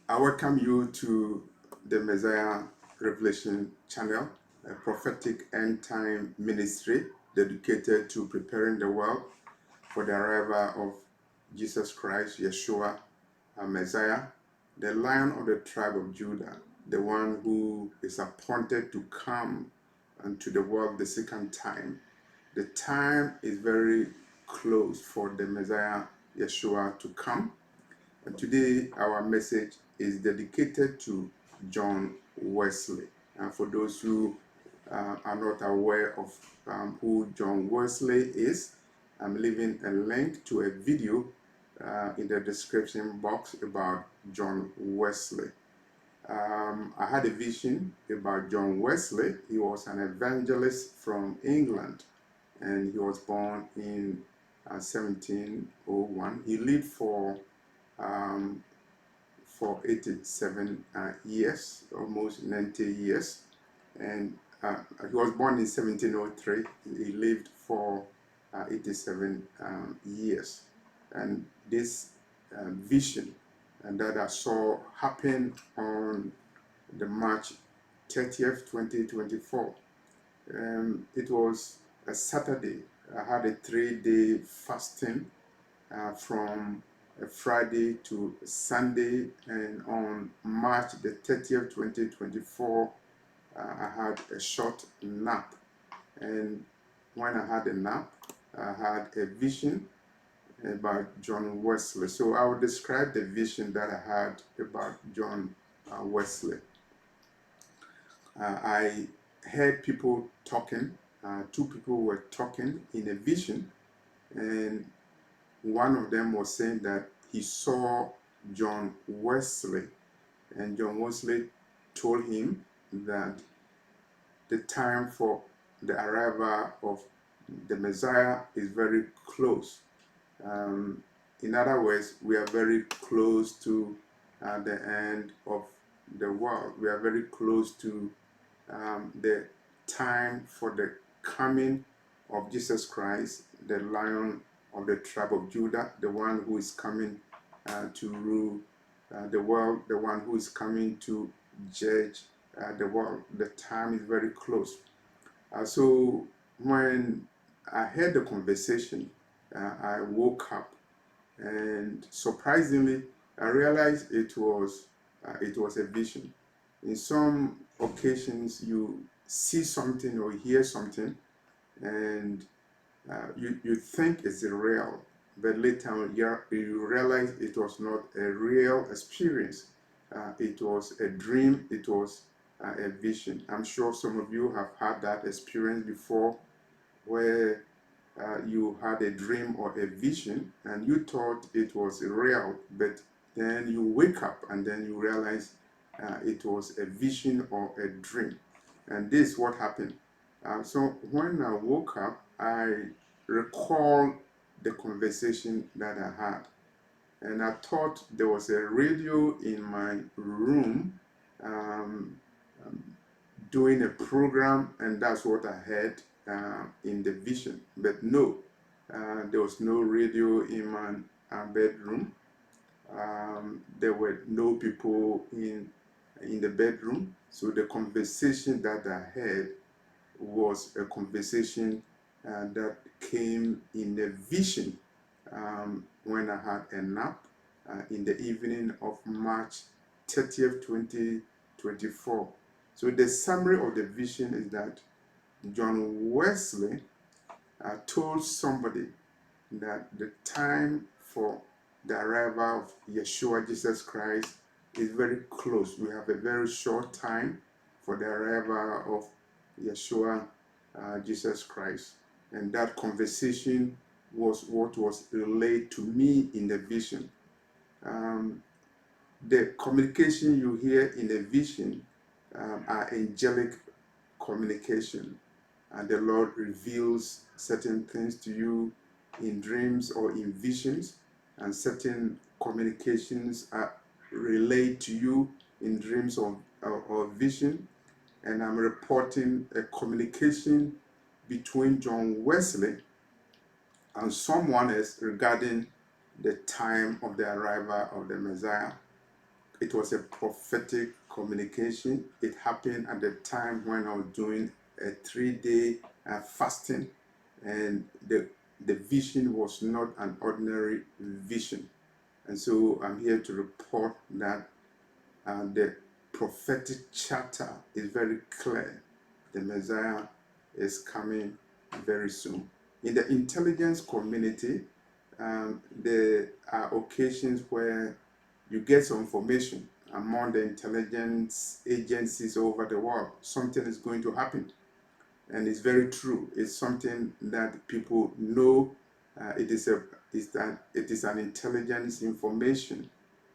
I welcome you to the Messiah Revelation channel, a prophetic end time ministry dedicated to preparing the world for the arrival of Jesus Christ, YESHUA, our Messiah, the Lion of the tribe of Judah, the one who is appointed to come unto the world the second time. The time is very close for the Messiah, YESHUA, to come. And today our message is dedicated to John Wesley. And for those who are not aware of who John Wesley is, I'm leaving a link to a video in the description box about John Wesley. I had a vision about John Wesley. He was an evangelist from England, and he was born in 1701. He lived for 87 years, almost 90 years, and he was born in 1703. He lived for 87 years, and this vision that I saw happen on the March 30th, 2024. It was a Saturday. I had a 3-day fasting from Friday to Sunday, and on March the 30th, 2024, I had a short nap. And when I had a nap, I had a vision about John Wesley. So I will describe the vision that I had about John Wesley. I heard people talking. Two people were talking in a vision, and one of them was saying that he saw John Wesley, and John Wesley told him that the time for the arrival of the Messiah is very close. In other words, we are very close to the end of the world. We are very close to the time for the coming of Jesus Christ, the Lion of the tribe of Judah, the one who is coming to rule the world, the one who is coming to judge the world. The time is very close. So when I heard the conversation, I woke up, and surprisingly, I realized it was a vision. In some occasions, you see something or hear something, and you think it's real, but later on you realize it was not a real experience. It was a dream, it was a vision. I'm sure some of you have had that experience before, where you had a dream or a vision and you thought it was real, but then you wake up and then you realize it was a vision or a dream. And this is what happened. So when I woke up, I recalled the conversation that I had, and I thought there was a radio in my room doing a program, and that's what I heard in the vision. But no, there was no radio in my bedroom. There were no people in the bedroom. So the conversation that I heard was a conversation that came in a vision when I had a nap in the evening of March 30th, 2024. So the summary of the vision is that John Wesley told somebody that the time for the arrival of YESHUA, Jesus Christ, is very close. We have a very short time for the arrival of YESHUA, Jesus Christ. And that conversation was what was relayed to me in the vision. The communication you hear in the vision are angelic communication, and the Lord reveals certain things to you in dreams or in visions, and certain communications are relayed to you in dreams or vision. And I'm reporting a communication between John Wesley and someone else regarding the time of the arrival of the Messiah. it was a prophetic communication. It happened at the time when I was doing a 3-day fasting, and the vision was not an ordinary vision. And so I'm here to report that the prophetic charter is very clear. The Messiah is coming very soon. In the intelligence community, there are occasions where you get some information among the intelligence agencies over the world. Something is going to happen, and it's very true. It's something that people know. It is an intelligence information,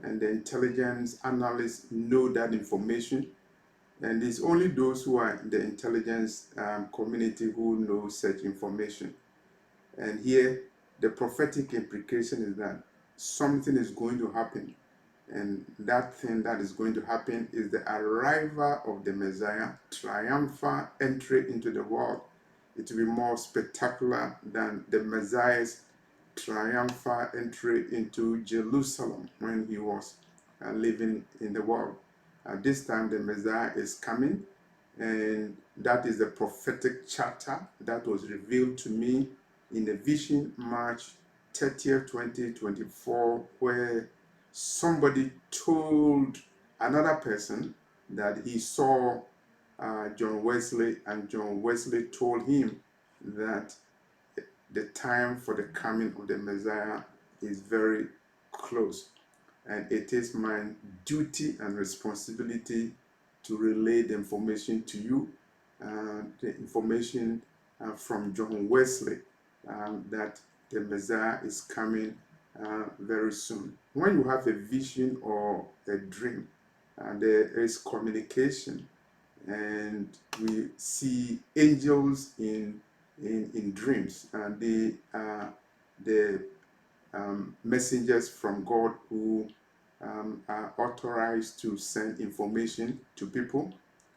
and the intelligence analysts know that information. And it's only those who are in the intelligence community who know such information. And here, the prophetic implication is that something is going to happen. And that thing that is going to happen is the arrival of the Messiah, triumphant entry into the world. It will be more spectacular than the Messiah's triumphant entry into Jerusalem when he was living in the world. At this time, the Messiah is coming, and that is the prophetic charter that was revealed to me in the vision March 30th, 2024, where somebody told another person that he saw John Wesley, and John Wesley told him that the time for the coming of the Messiah is very close. And it is my duty and responsibility to relay the information to you, the information from John Wesley, that the Messiah is coming very soon. When you have a vision or a dream, there is communication, and we see angels in dreams, and they are the messengers from God who are authorized to send information to people,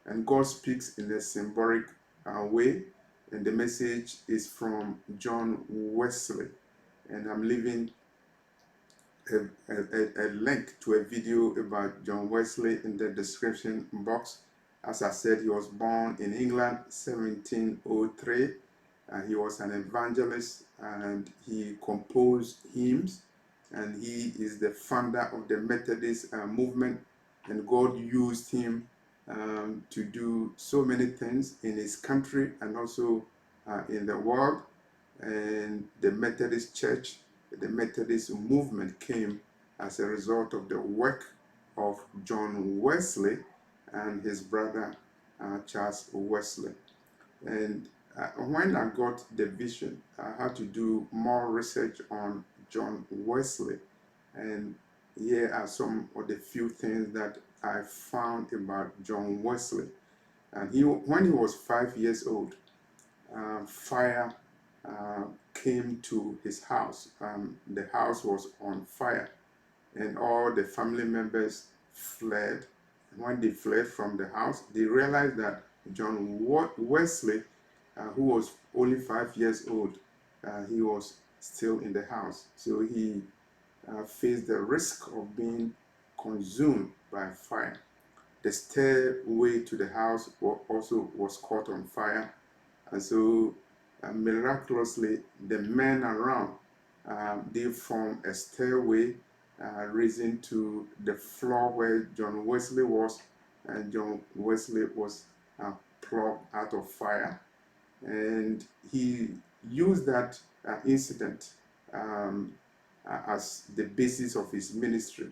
and God speaks in a symbolic way, and the message is from John Wesley. And I'm leaving a link to a video about John Wesley in the description box. As I said, he was born in England 1703. He was an evangelist, and he composed hymns, and he is the founder of the Methodist movement, and God used him to do so many things in his country and also in the world. And the Methodist Church, the Methodist movement came as a result of the work of John Wesley and his brother Charles Wesley. And when I got the vision, I had to do more research on John Wesley, and here are some of the few things that I found about John Wesley. And when he was 5 years old, fire came to his house. The house was on fire, and all the family members fled. When they fled from the house, they realized that John Wesley, who was only 5 years old, he was still in the house. So he faced the risk of being consumed by fire. The stairway to the house also was caught on fire, and so miraculously, the men around, they formed a stairway raising to the floor where John Wesley was, and John Wesley was plucked out of fire. And he used that incident as the basis of his ministry.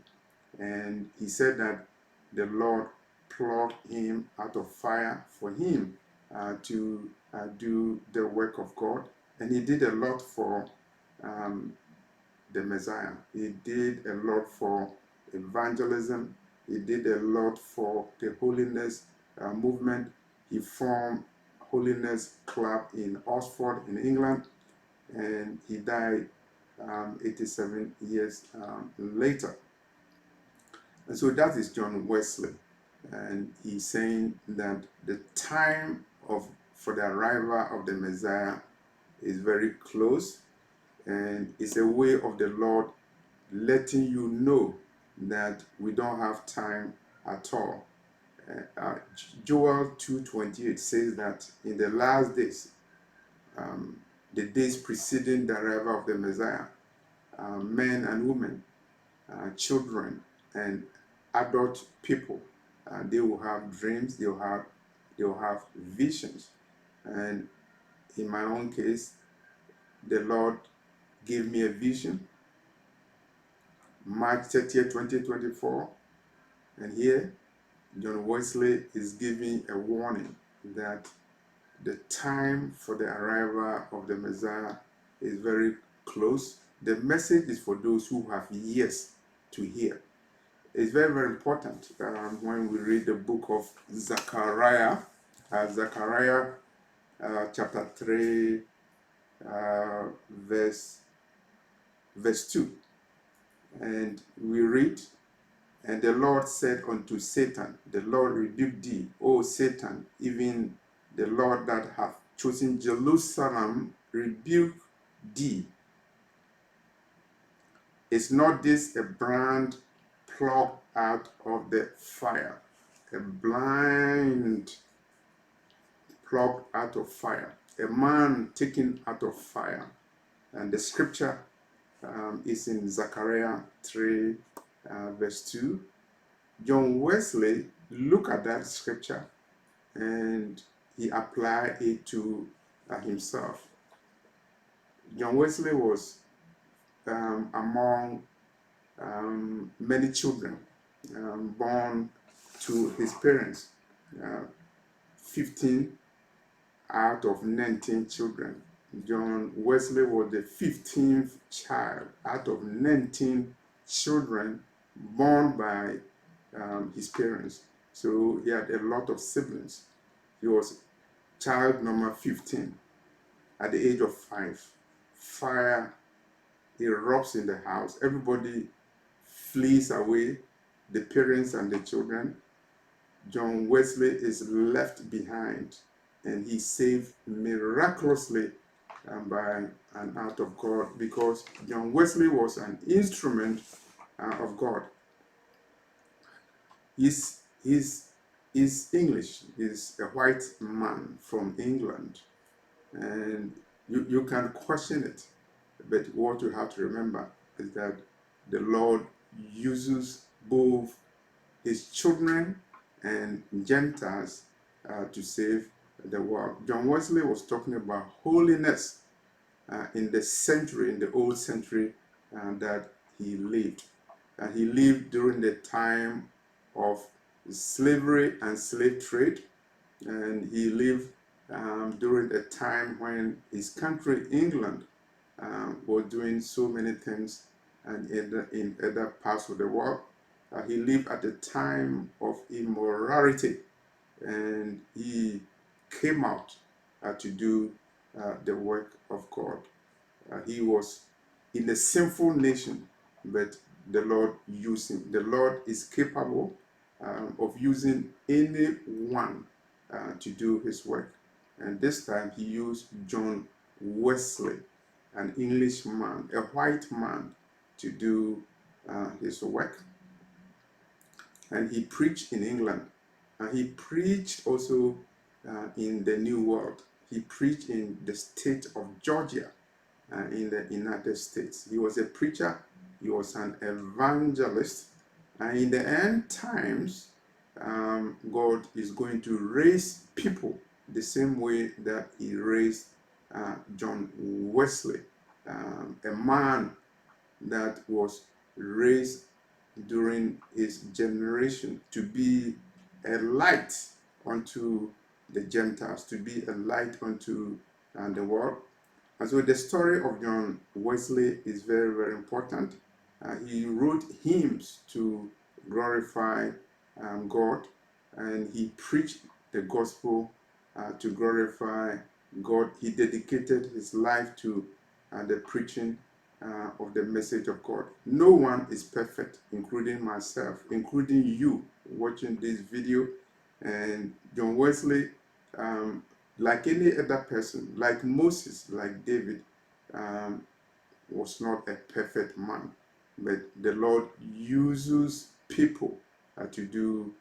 And he said that the Lord plucked him out of fire for him to do the work of God. And he did a lot for the Messiah. He did a lot for evangelism. He did a lot for the holiness movement. He formed Holiness Club in Oxford in England, and he died 87 years later. And so that is John Wesley, and he's saying that the time for the arrival of the Messiah is very close, and it's a way of the Lord letting you know that we don't have time at all. Joel 2:28 says that in the last days, the days preceding the arrival of the Messiah, men and women, children and adult people, they will have dreams, they will have visions. And in my own case, the Lord gave me a vision March 30th, 2024, and here John Wesley is giving a warning that the time for the arrival of the Messiah is very close. The message is for those who have ears to hear. It's very, very important when we read the book of Zechariah, chapter 3, verse 2. And we read, "And the Lord said unto Satan, the Lord rebuked thee, O Satan, even the Lord that hath chosen Jerusalem rebuke thee. Is not this a brand plucked out of the fire?" A blind plucked out of fire. A man taken out of fire. And the scripture is in Zechariah 3, verse 2. John Wesley looked at that scripture and he applied it to himself. John Wesley was among many children born to his parents, 15 out of 19 children. John Wesley was the 15th child out of 19 children born by his parents. So he had a lot of siblings. He was child number 15. At the age of 5, fire erupts in the house. Everybody flees away, the parents and the children. John Wesley is left behind, and he saved miraculously by an act of God, because John Wesley was an instrument of God. He's English. He's a white man from England, and you can question it, but what you have to remember is that the Lord uses both his children and Gentiles to save the world. John Wesley was talking about holiness in the old century that he lived. He lived during the time of slavery and slave trade, and he lived during the time when his country, England, was doing so many things, and in other parts of the world. He lived at the time of immorality, and he came out to do the work of God. He was in a sinful nation, but the Lord used him. The Lord is capable of using anyone to do his work. And this time he used John Wesley, an Englishman, a white man, to do his work. And he preached in England. And he preached also in the New World. He preached in the state of Georgia, in the United States. He was a preacher. He was an evangelist. And in the end times, God is going to raise people the same way that he raised John Wesley, a man that was raised during his generation to be a light unto the Gentiles, to be a light unto the world. And so the story of John Wesley is very, very important. He wrote hymns to glorify God, and he preached the gospel to glorify God. He dedicated his life to the preaching of the message of God. No one is perfect, including myself, including you watching this video. And John Wesley, like any other person, like Moses, like David, was not a perfect man, but the Lord uses people to do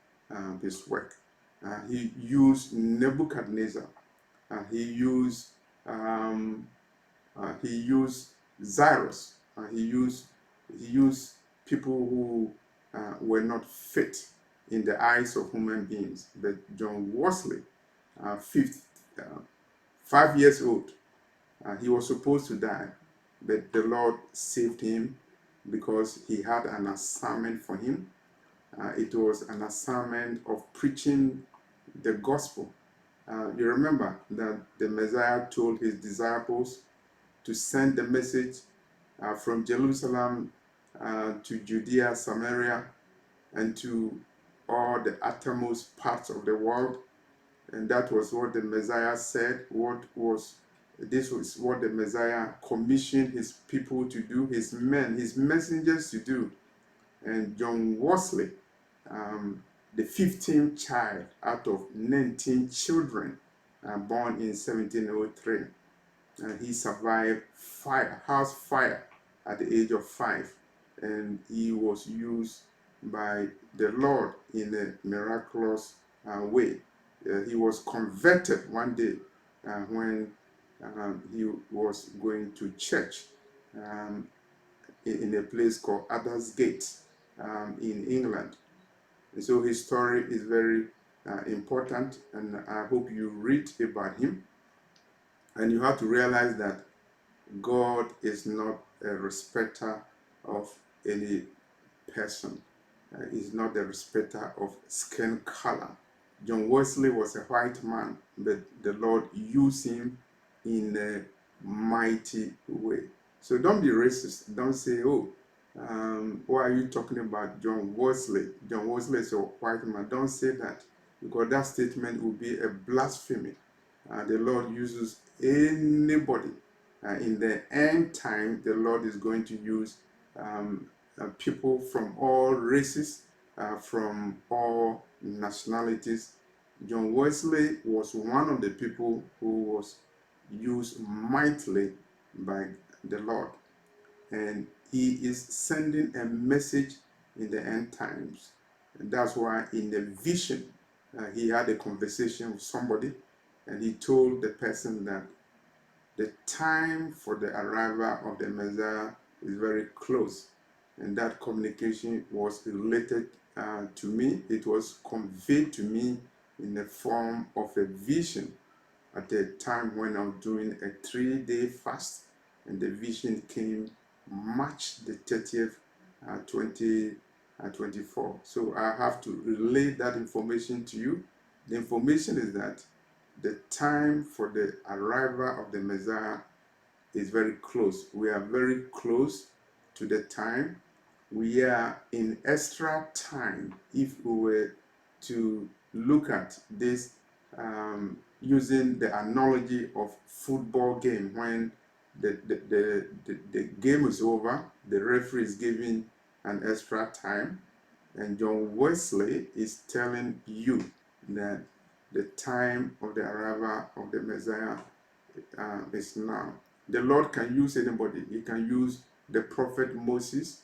this work. He used Nebuchadnezzar. Um, he used Cyrus. He used people who were not fit in the eyes of human beings. But John Wesley, 5 years old, he was supposed to die, but the Lord saved him because he had an assignment for him. It was an assignment of preaching the gospel. You remember that the Messiah told his disciples to send the message from Jerusalem to Judea, Samaria, and to all the uttermost parts of the world. And that was what the Messiah said. This was what the Messiah commissioned his people to do, his men, his messengers to do. And John Wesley, the 15th child out of 19 children born in 1703, he survived house fire at the age of 5, and he was used by the Lord in a miraculous way. He was converted one day when he was going to church in a place called Aldersgate in England. And so his story is very important, and I hope you read about him. And you have to realize that God is not a respecter of any person. He's not a respecter of skin color. John Wesley was a white man, but the Lord used him in a mighty way. So don't be racist. Don't say, oh, why are you talking about John Wesley? John Wesley is a white man. Don't say that, because that statement will be a blasphemy. The Lord uses anybody. In the end time, the Lord is going to use people from all races, from all nationalities. John Wesley was one of the people who was used mightily by the Lord. And he is sending a message in the end times. And that's why in the vision, he had a conversation with somebody, and he told the person that the time for the arrival of the Messiah is very close. And that communication was related to me. It was conveyed to me in the form of a vision at the time when I was doing a 3-day fast. And the vision came March the 30th, 2024. So I have to relay that information to you. The information is that the time for the arrival of the Messiah is very close. We are very close to the time. We are in extra time if we were to look at this using the analogy of football game. When the game is over, the referee is giving an extra time, and John Wesley is telling you that the time of the arrival of the Messiah is now. The Lord can use anybody. He can use the prophet Moses.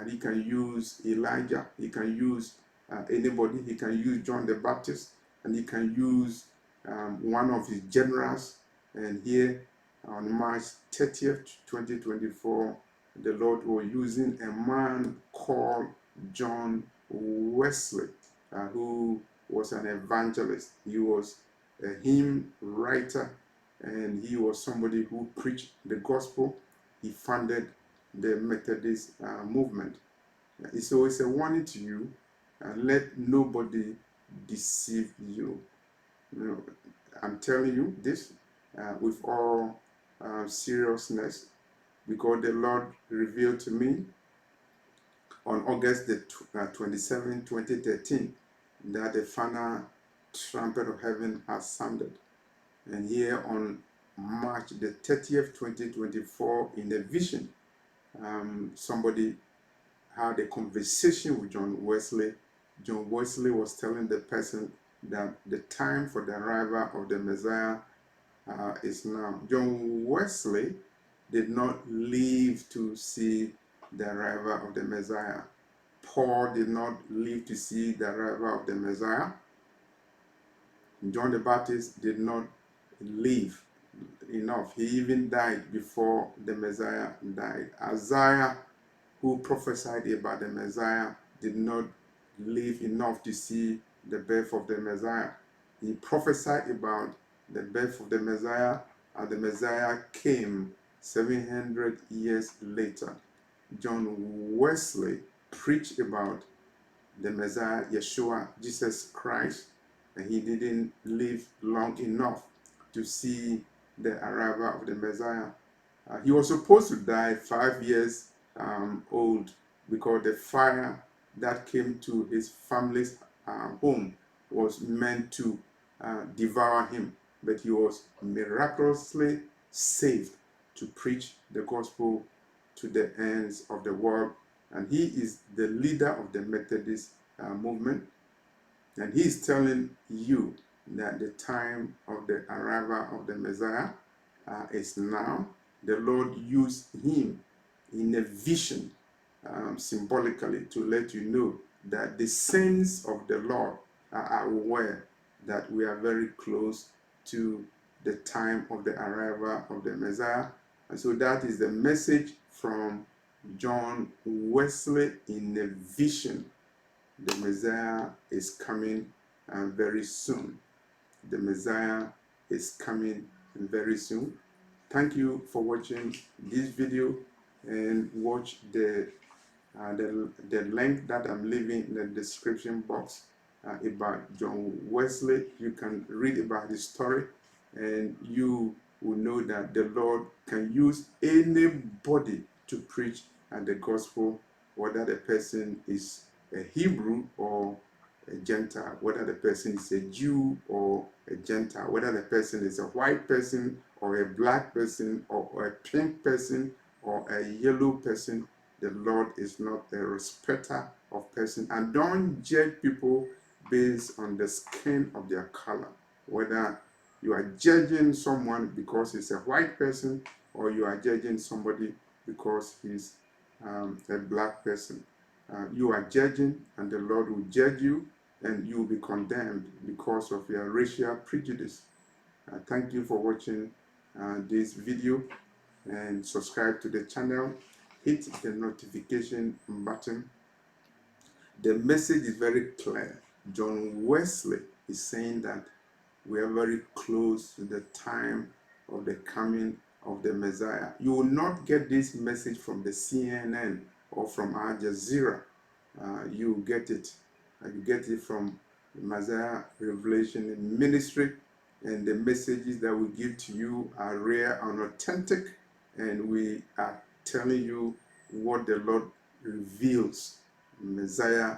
He can use Elijah. He can use anybody. He can use John the Baptist, and he can use one of his generals. And here on March 30th, 2024, the Lord was using a man called John Wesley, who was an evangelist. He was a hymn writer, and he was somebody who preached the gospel. He founded the Methodist movement. So it's a warning to you, let nobody deceive you. I'm telling you this with all seriousness, because the Lord revealed to me on August the 27, 2013, that the final trumpet of heaven has sounded. And here on March the 30th, 2024, in a vision, somebody had a conversation with John Wesley. John Wesley was telling the person that the time for the arrival of the Messiah is now. John Wesley did not live to see the arrival of the Messiah. Paul did not live to see the arrival of the Messiah. John the Baptist did not live enough. He even died before the Messiah died. Isaiah, who prophesied about the Messiah, did not live enough to see the birth of the Messiah. He prophesied about the birth of the Messiah, and the Messiah came 700 years later. John Wesley preached about the Messiah, YESHUA, Jesus Christ, and he didn't live long enough to see the arrival of the Messiah. He was supposed to die 5 years old, because the fire that came to his family's home was meant to devour him, but he was miraculously saved to preach the gospel to the ends of the world. And he is the leader of the Methodist movement, and he is telling you that the time of the arrival of the Messiah is now. The Lord used him in a vision, symbolically, to let you know that the saints of the Lord are aware that we are very close to the time of the arrival of the Messiah. And so that is the message from John Wesley in a vision. The Messiah is coming very soon. The Messiah is coming very soon. Thank you for watching this video, and watch the link that I'm leaving in the description box about John Wesley. You can read about his story, and you will know that the Lord can use anybody to preach the gospel, whether the person is a Hebrew or a Gentile, whether the person is a Jew or a Gentile, whether the person is a white person or a black person or a pink person or a yellow person. The Lord is not a respecter of person. And don't judge people based on the skin of their color, whether you are judging someone because he's a white person or you are judging somebody because he's a black person. You are judging, and the Lord will judge you, and you will be condemned because of your racial prejudice. Thank you for watching this video, and subscribe to the channel. Hit the notification button. The message is very clear. John Wesley is saying that we are very close to the time of the coming of the Messiah. You will not get this message from the CNN or from Al Jazeera. You get it. You get it from the Messiah Revelation Ministry, and the messages that we give to you are rare and authentic, and we are telling you what the Lord reveals. Messiah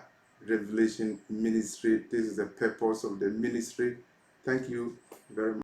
Revelation Ministry. This is the purpose of the ministry. Thank you very much.